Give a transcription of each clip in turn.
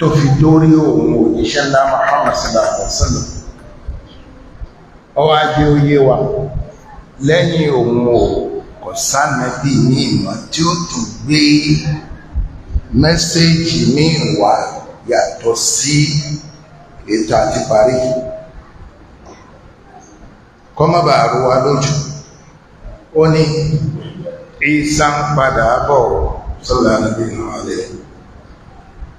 tó fi dórí òun òjíṣẹ́ ńlá Muhammad sallallahu alaihi wasallam. Ọwá jẹ́ oyé wa lẹ́yìn òun kò sánàbí ní ìmọ̀ tí ó tún gbé mẹ́sẹ́jì ní ìwà yàtọ̀ sí ètò àti parí kọmọ́bà àrúwá lójú. Ó ní Ìsá ń padà bọ̀ sallallahu alaihi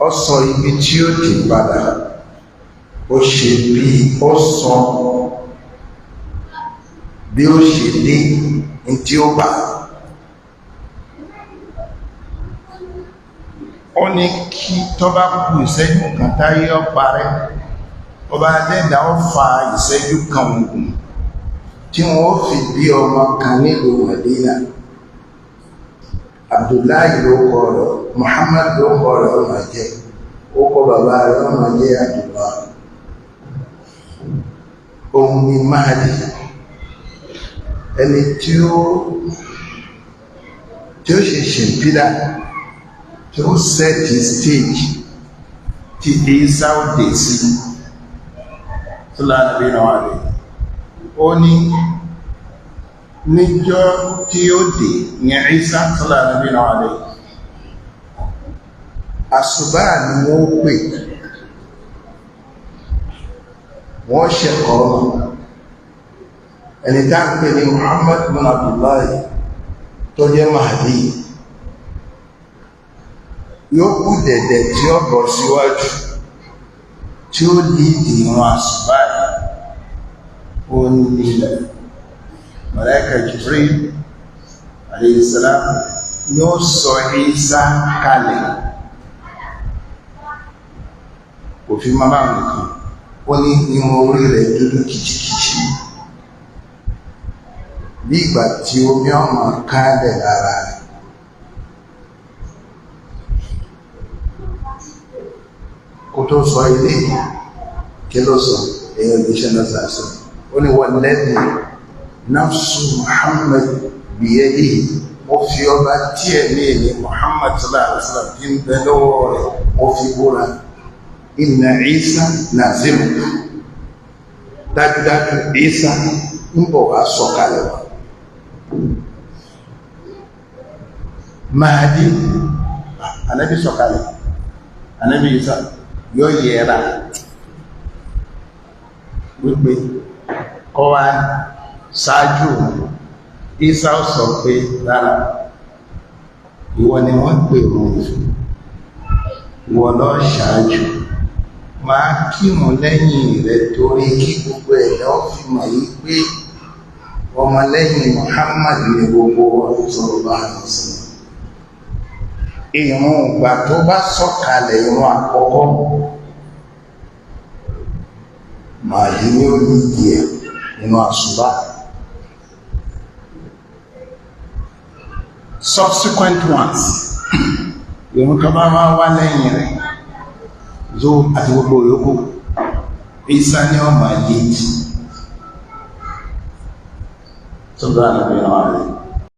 ó sọ ibi tí ó ti padà, ó ṣe bí ó sọ bí ó ṣe dé ní tí ó bá. Ó ní kí tó bá kú ìṣẹ́jú kan táyé ó parẹ́, ọba adẹ́dà ó fa ìṣẹ́jú kan ogun tí wọ́n fi bí ọmọ kan nílùú Mẹdínà. Abdullahi ló kọ rẹ̀, Muhammad ló kọ rẹ̀ ọmọ jẹ́, ó kọ bàbá rẹ̀ ọmọ jẹ́ Abdullah. Òun ni Mahdi, ẹni tí ó ṣe ṣèpílà, tí ó sẹ́ẹ̀tì stage tí Ìsá ó dé sí sallallahu alaihi. Ó ní níjọ́ tí ó dé ní Ìsá sallallahu alaihi, àsùbá ni wọ́n pè, wọ́n ṣẹ̀kọ́ ẹni tá ń pè ní Muhammad bin Abdullahi tó jẹ́ Mahdi yóò kú dẹ̀dẹ̀ tí ó bọ̀ síwájú tí ó di ìran àsùbá ó nílẹ̀. Màláíkà Jibril alayhi salam yóò sọ Ìsá kalẹ̀, kò fi máa bá nìkan. Ó ní irun orí rẹ̀ dúdú kìchìkìchì bí ìgbà tí omi ọmọ káàdẹ̀ lára rẹ̀. Kò tó sọ ilé kí ló sọ èyàn ìgbésẹ̀ náà sàásọ. Ó ní wọ́n lẹ́dì nafsu Muhammad biyadihi, mo fi ọba tí ẹ̀mí ní Muhammad sallallahu alaihi wasallam tí ń bẹ lọ́wọ́ rẹ̀ mo fi búra, inna Ìsá nazilu, dájúdájú Ìsá ń bọ̀ wá sọ̀kalẹ̀ wá. Mahdi, Ànábì sọ̀kalẹ̀, Ànábì Ìsá yóò yẹra wípé kọ́ wá ṣáájú. Ìsá sọ pé rárá, ìwọ ni wọ́n pè wọ́n fún, ìwọ lọ ṣáájú, máa kírun lẹ́yìn rẹ̀ torí kí gbogbo ẹ̀dá ó fi mọ̀ yí pé ọmọlẹ́yìn Muhammad ní gbogbo sallallahu alaihi wasallam. Ìrun ìgbà tó bá sọ̀kalẹ̀ ìrun àkọ́kọ́ Mahdi ní olùdí ẹ̀ nínú àsùbá. Subsequent ones ìrun kan bá wá lẹ́yìn rẹ̀ zo àti gbogbo yòókù Ìsá ní ọmọ àdéjì tó bá nàbẹ̀rẹ̀ wà rẹ̀.